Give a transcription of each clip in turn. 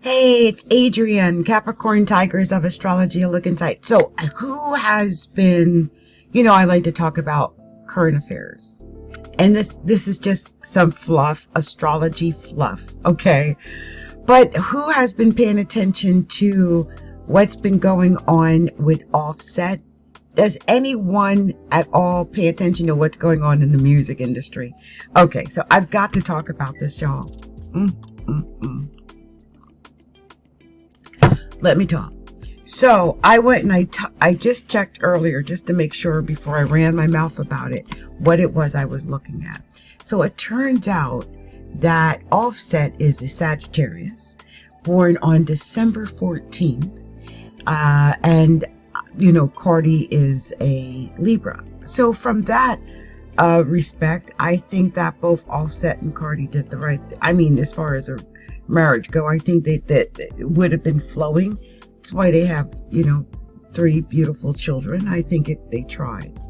Hey, it's Adrian, Capricorn Tigers of Astrology, a look inside. So, who has been, I like to talk about current affairs. And this is just some fluff, astrology fluff, okay? But who has been paying attention to what's been going on with Offset? Does anyone at all pay attention to what's going on in the music industry? Okay, so I've got to talk about this, y'all. Let me talk. So I went and I just checked earlier just to make sure before I ran my mouth about it, what it was I was looking at. So it turns out that Offset is a Sagittarius born on December 14th. And Cardi is a Libra. So from that respect, I think that both Offset and Cardi did the right thing. I mean, as far as a marriage go, I think that it would have been flowing. That's why they have, 3 beautiful children. I think they tried.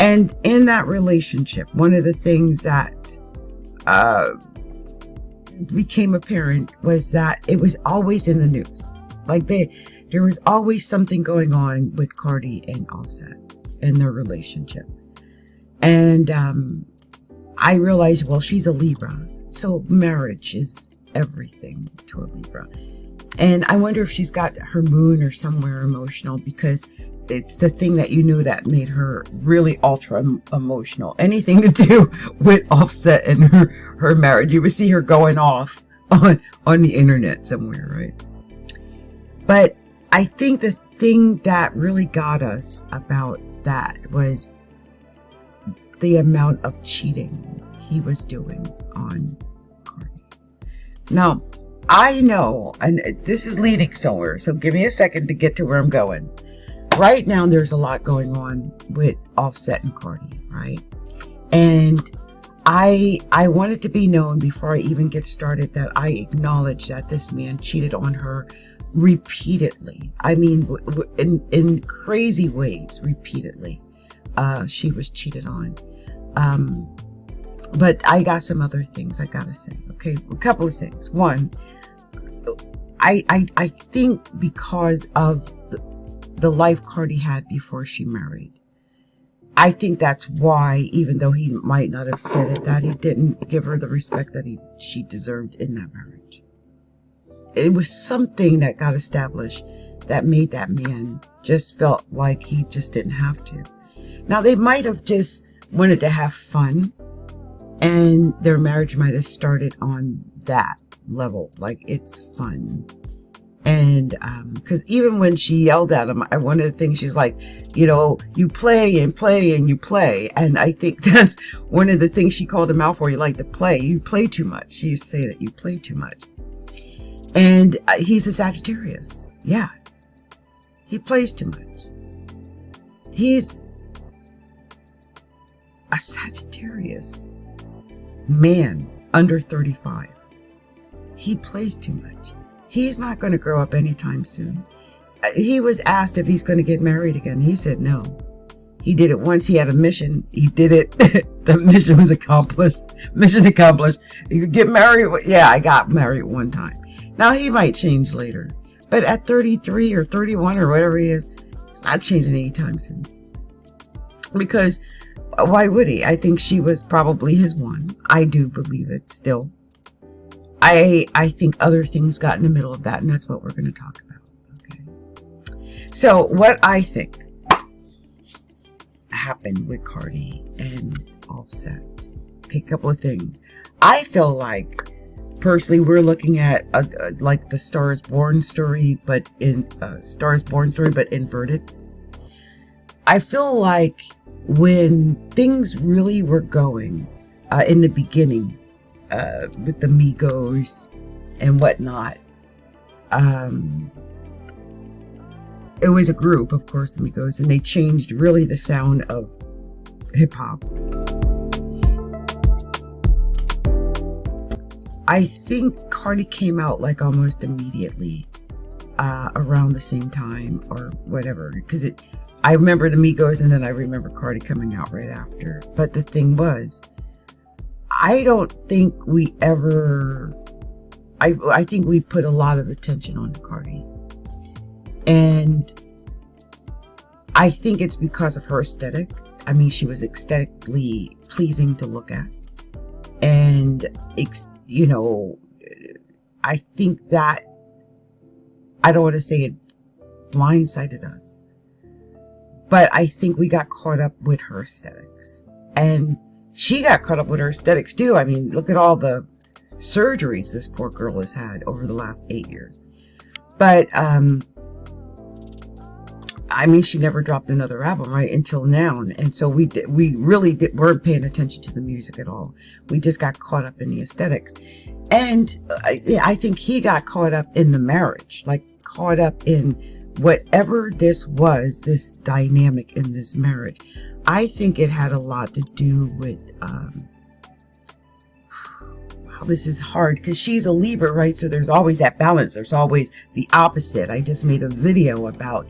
And in that relationship, one of the things that became apparent was that it was always in the news. Like there was always something going on with Cardi and Offset and their relationship. And I realized, well, she's a Libra, so marriage is everything to a Libra. And I wonder if she's got her moon or somewhere emotional, because it's the thing that that made her really ultra emotional. Anything to do with Offset and her marriage, you would see her going off on the internet somewhere, right? But I think the thing that really got us about that was the amount of cheating he was doing on Cardi. Now, I know, and this is leading somewhere, so give me a second to get to where I'm going. Right now, there's a lot going on with Offset and Cardi, right? And I want it to be known before I even get started that I acknowledge that this man cheated on her repeatedly. I mean, in crazy ways, repeatedly. She was cheated on. But I got some other things I gotta say. Okay, a couple of things. One, I think because of the life Cardi had before she married, I think that's why, even though he might not have said it, that he didn't give her the respect that she deserved in that marriage. It was something that got established that made that man just felt like he just didn't have to. Now, they might have just wanted to have fun, and their marriage might have started on that level, like it's fun. And because even when she yelled at him, one of the things she's like, you play and play and you play. And I think that's one of the things she called him out for. You like to play. You play too much. She used to say that you play too much. And he's a Sagittarius. Yeah. He plays too much. He's a Sagittarius man under 35. He plays too much. He's not going to grow up anytime soon. He was asked if he's going to get married again. He said no. He did it once. He had a mission. He did it. The mission was accomplished. Mission accomplished. You could get married. Yeah, I got married one time. Now, he might change later. But at 33 or 31 or whatever he is, he's not changing anytime soon. Because why would he? I think she was probably his one. I do believe it still. I think other things got in the middle of that, and that's what we're going to talk about. Okay. So what I think happened with Cardi and Offset. Okay, a couple of things. I feel like, personally, we're looking at like the Star is Born story, but Star is Born story, but inverted. I feel like when things really were going in the beginning, with the Migos and whatnot, it was a group, of course, the Migos, and they changed really the sound of hip hop. I think Cardi came out like almost immediately around the same time or whatever, because I remember the Migos and then I remember Cardi coming out right after. But the thing was, I don't think I think we put a lot of attention on Cardi. And I think it's because of her aesthetic. I mean, she was aesthetically pleasing to look at. And, you know, I think that, I don't want to say it blindsided us, but I think we got caught up with her aesthetics. And she got caught up with her aesthetics too. I mean, look at all the surgeries this poor girl has had over the last 8 years. But, I mean, she never dropped another album, right, until now. And so we really weren't paying attention to the music at all. We just got caught up in the aesthetics. And I think he got caught up in the marriage, like caught up in whatever this was, this dynamic in this marriage. I think it had a lot to do with, wow, this is hard because she's a Libra, right? So there's always that balance. There's always the opposite. I just made a video about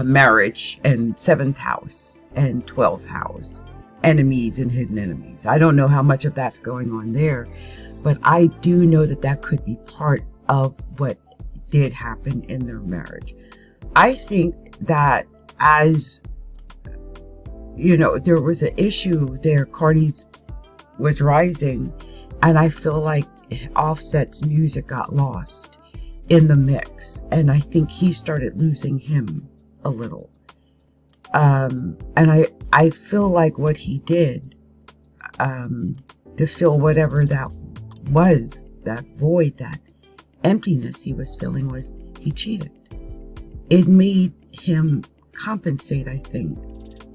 marriage and 7th house and 12th house, enemies and hidden enemies. I don't know how much of that's going on there, but I do know that that could be part of what did happen in their marriage. I think that, as you know, there was an issue there. Cardi's was rising, and I feel like Offset's music got lost in the mix, and I think he started losing him a little. And I feel like what he did to fill whatever that was, that void, that emptiness he was feeling, was he cheated. It made him compensate, I think,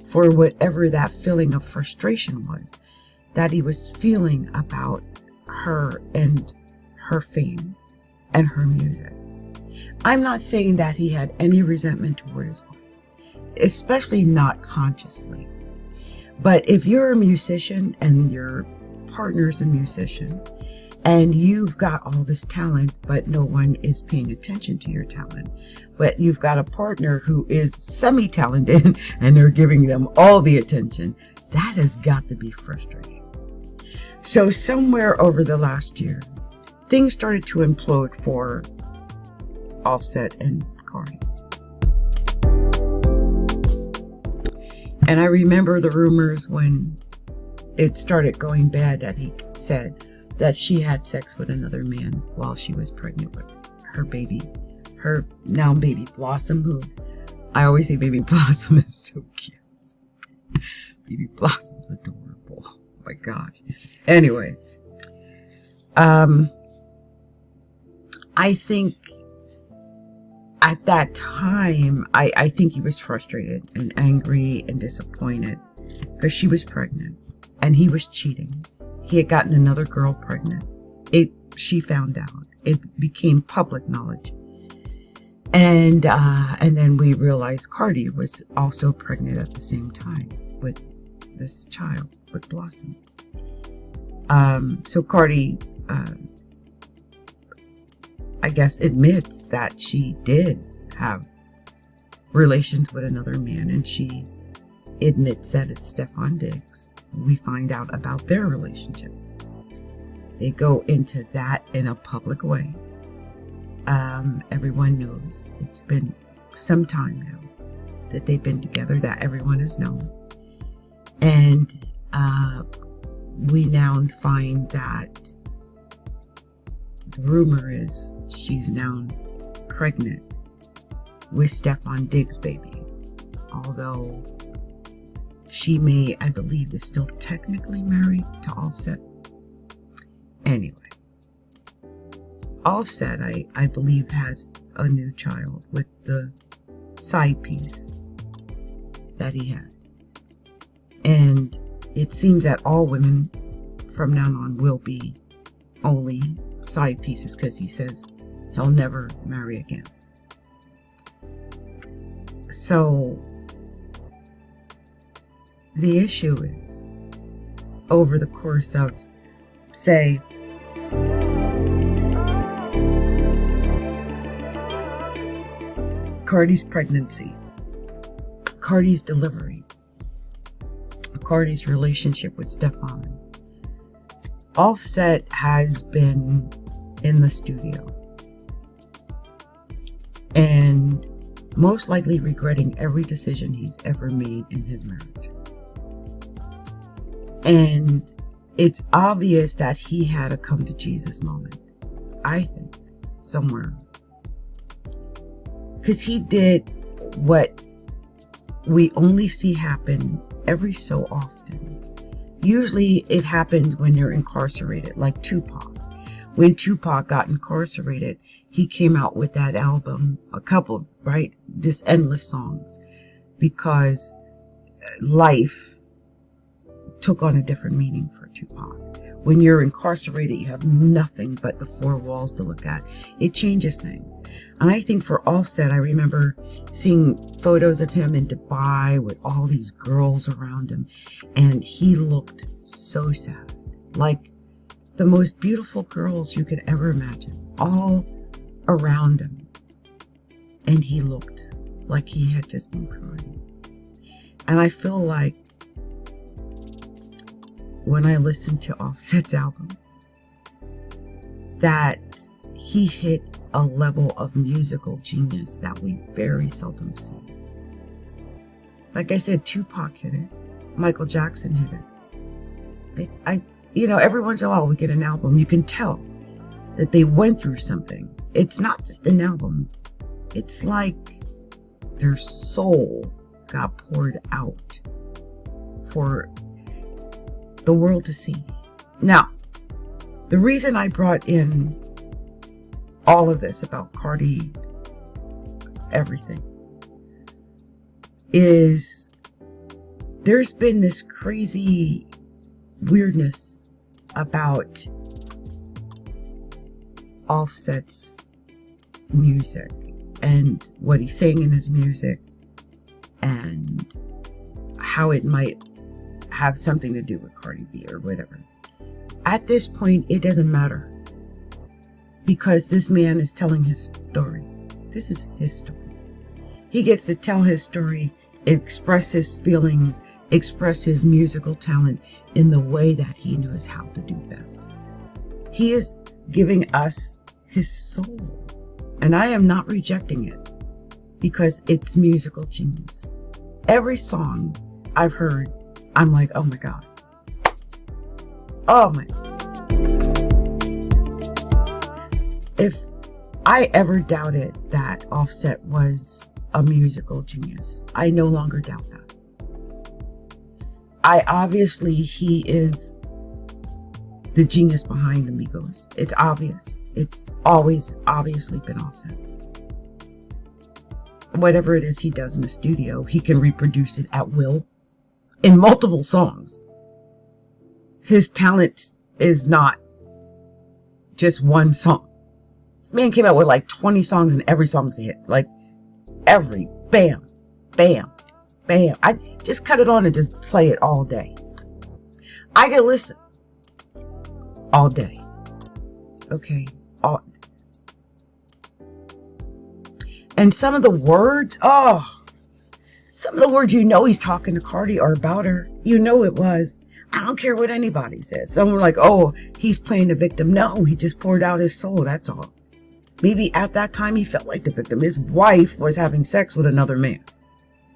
for whatever that feeling of frustration was that he was feeling about her and her fame and her music. I'm not saying that he had any resentment toward his wife, especially not consciously. But if you're a musician and your partner's a musician and you've got all this talent, but no one is paying attention to your talent, but you've got a partner who is semi-talented and they're giving them all the attention, that has got to be frustrating. So somewhere over the last year, things started to implode for Offset and Cardi. And I remember the rumors when it started going bad that he said that she had sex with another man while she was pregnant with her baby, her now baby Blossom, who I always say baby Blossom is so cute. Baby Blossom's adorable. Oh my gosh. Anyway, I think at that time, I think he was frustrated and angry and disappointed because she was pregnant and he was cheating. He had gotten another girl pregnant. She found out. It became public knowledge. And then we realized Cardi was also pregnant at the same time with this child, with Blossom. So Cardi, I guess, admits that she did have relations with another man, and she admits that it's Stefan Diggs. We find out about their relationship. They go into that in a public way. Everyone knows. It's been some time now that they've been together, that everyone has known. And we now find that the rumor is she's now pregnant with Stefan Diggs' baby. Although she may, I believe, is still technically married to Offset. Anyway, Offset, I believe, has a new child with the side piece that he had. And it seems that all women from now on will be only side pieces, because he says he'll never marry again. So the issue is, over the course of, say, Cardi's pregnancy, Cardi's delivery, Cardi's relationship with Stefan, Offset has been in the studio, and most likely regretting every decision he's ever made in his marriage. And it's obvious that he had a come to Jesus moment, I think, somewhere. Because he did what we only see happen every so often. Usually it happens when you're incarcerated, like Tupac. When Tupac got incarcerated, he came out with that album, a couple, right? Just endless songs, because life took on a different meaning for Tupac. When you're incarcerated, you have nothing but the four walls to look at. It changes things. And I think for Offset, I remember seeing photos of him in Dubai with all these girls around him, and he looked so sad. Like the most beautiful girls you could ever imagine, all around him. And he looked like he had just been crying. And I feel like when I listened to Offset's album, that he hit a level of musical genius that we very seldom see. Like I said, Tupac hit it. Michael Jackson hit it. Every once in a while we get an album, you can tell that they went through something. It's not just an album. It's like their soul got poured out for the world to see. Now, the reason I brought in all of this about Cardi, everything, is there's been this crazy weirdness about Offset's music and what he's saying in his music and how it might have something to do with Cardi B or whatever. At this point, it doesn't matter, because this man is telling his story. This is his story. He gets to tell his story, express his feelings, express his musical talent in the way that he knows how to do best. He is giving us his soul, and I am not rejecting it, because it's musical genius. Every song I've heard, I'm like, oh my God. Oh my. If I ever doubted that Offset was a musical genius, I no longer doubt that. He is the genius behind the Migos. It's obvious. It's always obviously been Offset. Whatever it is he does in the studio, he can reproduce it at will in multiple songs. His talent is not just one song. This man came out with like 20 songs and every song's a hit. Like every bam, bam, bam. I just cut it on and just play it all day. I can listen all day. Okay. And some of the words, some of the words, he's talking to Cardi are about her. It was. I don't care what anybody says. Someone like, he's playing the victim. No, he just poured out his soul. That's all. Maybe at that time he felt like the victim. His wife was having sex with another man.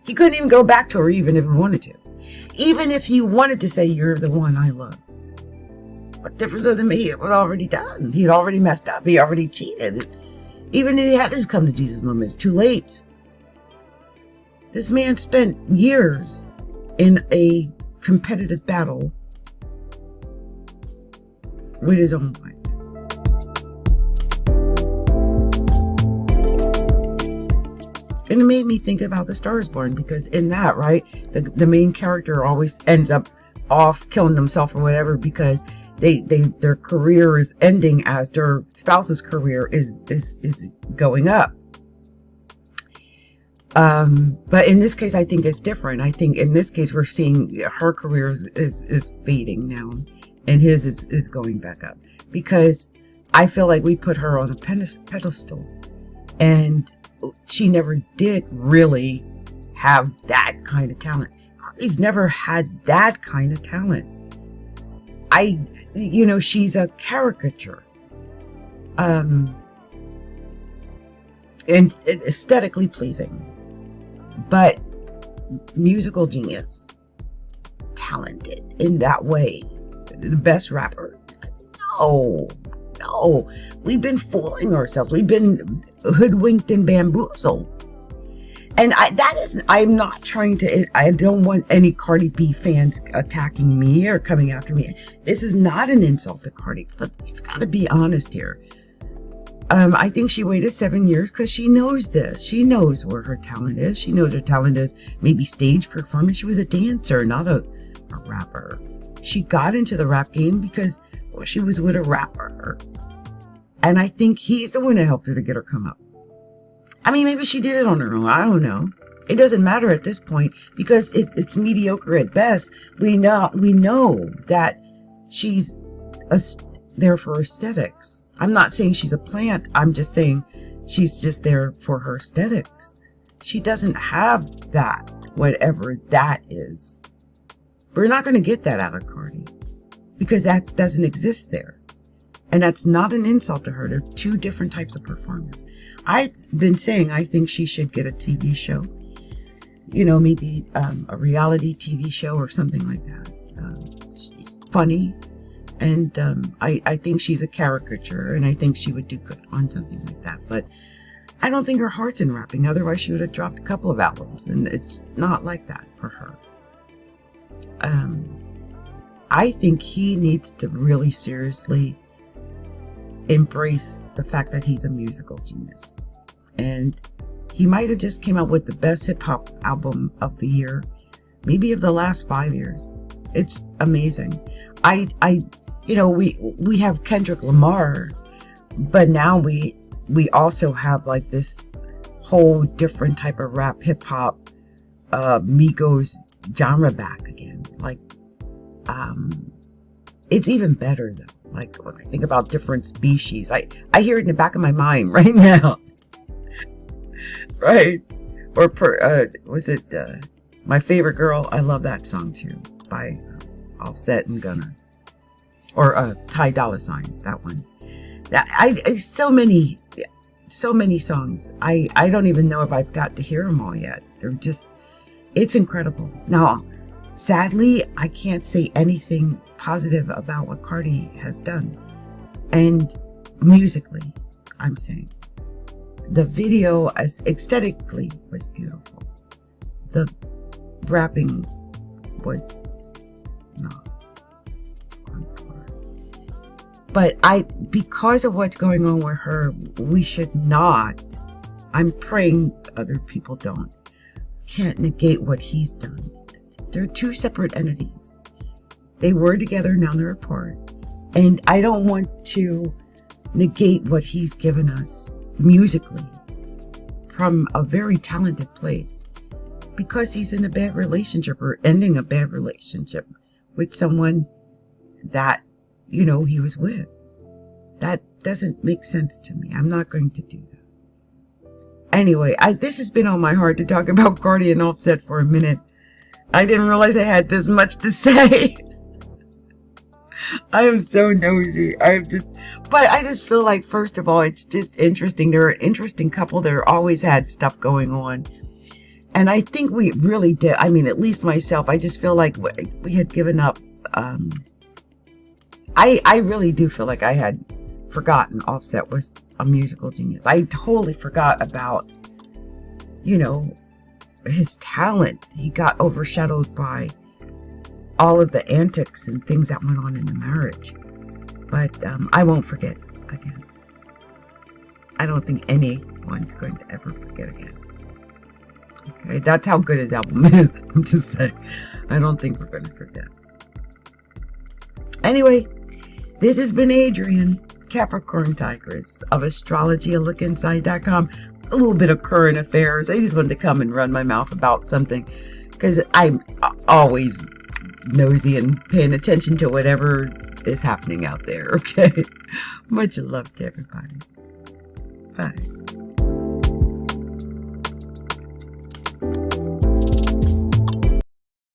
He couldn't even go back to her even if he wanted to. Even if he wanted to say, you're the one I love. What difference does it make? It was already done. He'd already messed up. He already cheated. Even if he had his come to Jesus moment, it's too late. This man spent years in a competitive battle with his own wife. And it made me think about The Star is Born, because in that, right, the main character always ends up off killing himself or whatever, because their career is ending as their spouse's career is going up. But in this case, I think it's different. I think in this case, we're seeing her career is fading now, and his is going back up, because I feel like we put her on a pedestal, and she never did really have that kind of talent. Cardi's never had that kind of talent. She's a caricature um, and aesthetically pleasing, but musical genius, talented in that way, the best rapper. No, no, we've been fooling ourselves. We've been hoodwinked and bamboozled. And I'm not trying to, I don't want any Cardi B fans attacking me or coming after me. This is not an insult to Cardi, but we've got to be honest here. I think she waited 7 years because she knows this. She knows where her talent is. She knows her talent is maybe stage performance. She was a dancer, not a rapper. She got into the rap game because she was with a rapper. And I think he's the one that helped her to get her come up. I mean, maybe she did it on her own. I don't know. It doesn't matter at this point because it's mediocre at best. We know that she's there for aesthetics. I'm not saying she's a plant. I'm just saying she's just there for her aesthetics. She doesn't have that, whatever that is. We're not going to get that out of Cardi because that doesn't exist there. And that's not an insult to her. They're two different types of performers. I've been saying I think she should get a TV show. You know, maybe a reality TV show or something like that. She's funny. And I think she's a caricature. And I think she would do good on something like that. But I don't think her heart's in rapping. Otherwise, she would have dropped a couple of albums. And it's not like that for her. I think he needs to really seriously embrace the fact that he's a musical genius, and he might have just came out with the best hip-hop album of the year, maybe of the last 5 years. It's amazing. We have Kendrick Lamar, but now we also have like this whole different type of rap hip-hop Migos genre back again. Like it's even better though. Like when I think about different species, I hear it in the back of my mind right now. Right? Or was it My Favorite Girl? I love that song too, by Offset and Gunna. Or Ty Dolla $ign, that one. So many songs. I don't even know if I've got to hear them all yet. It's incredible. Now, sadly, I can't say anything positive about what Cardi has done. And musically, I'm saying. The video aesthetically was beautiful. The rapping was not on par. But because of what's going on with her, we should not, I'm praying other people can't negate what he's done. They're two separate entities. They were together, now they're apart. And I don't want to negate what he's given us musically from a very talented place because he's in a bad relationship or ending a bad relationship with someone that, he was with. That doesn't make sense to me. I'm not going to do that. Anyway, this has been on my heart to talk about Cardi and Offset for a minute. I didn't realize I had this much to say. I am so nosy. But I just feel like, first of all, it's just interesting. They're an interesting couple. They're always had stuff going on. And I think we really did. I mean, at least myself, I just feel like we had given up. I really do feel like I had forgotten Offset was a musical genius. I totally forgot about, his talent. He got overshadowed by all of the antics and things that went on in the marriage. But I won't forget again. I don't think anyone's going to ever forget again. Okay, that's how good his album is. I'm just saying. I don't think we're going to forget. Anyway, this has been Adrian, Capricorn Tigress of astrologyalookInside.com. A little bit of current affairs. I just wanted to come and run my mouth about something because I'm always nosy and paying attention to whatever is happening out there. Okay, much love to everybody. Bye.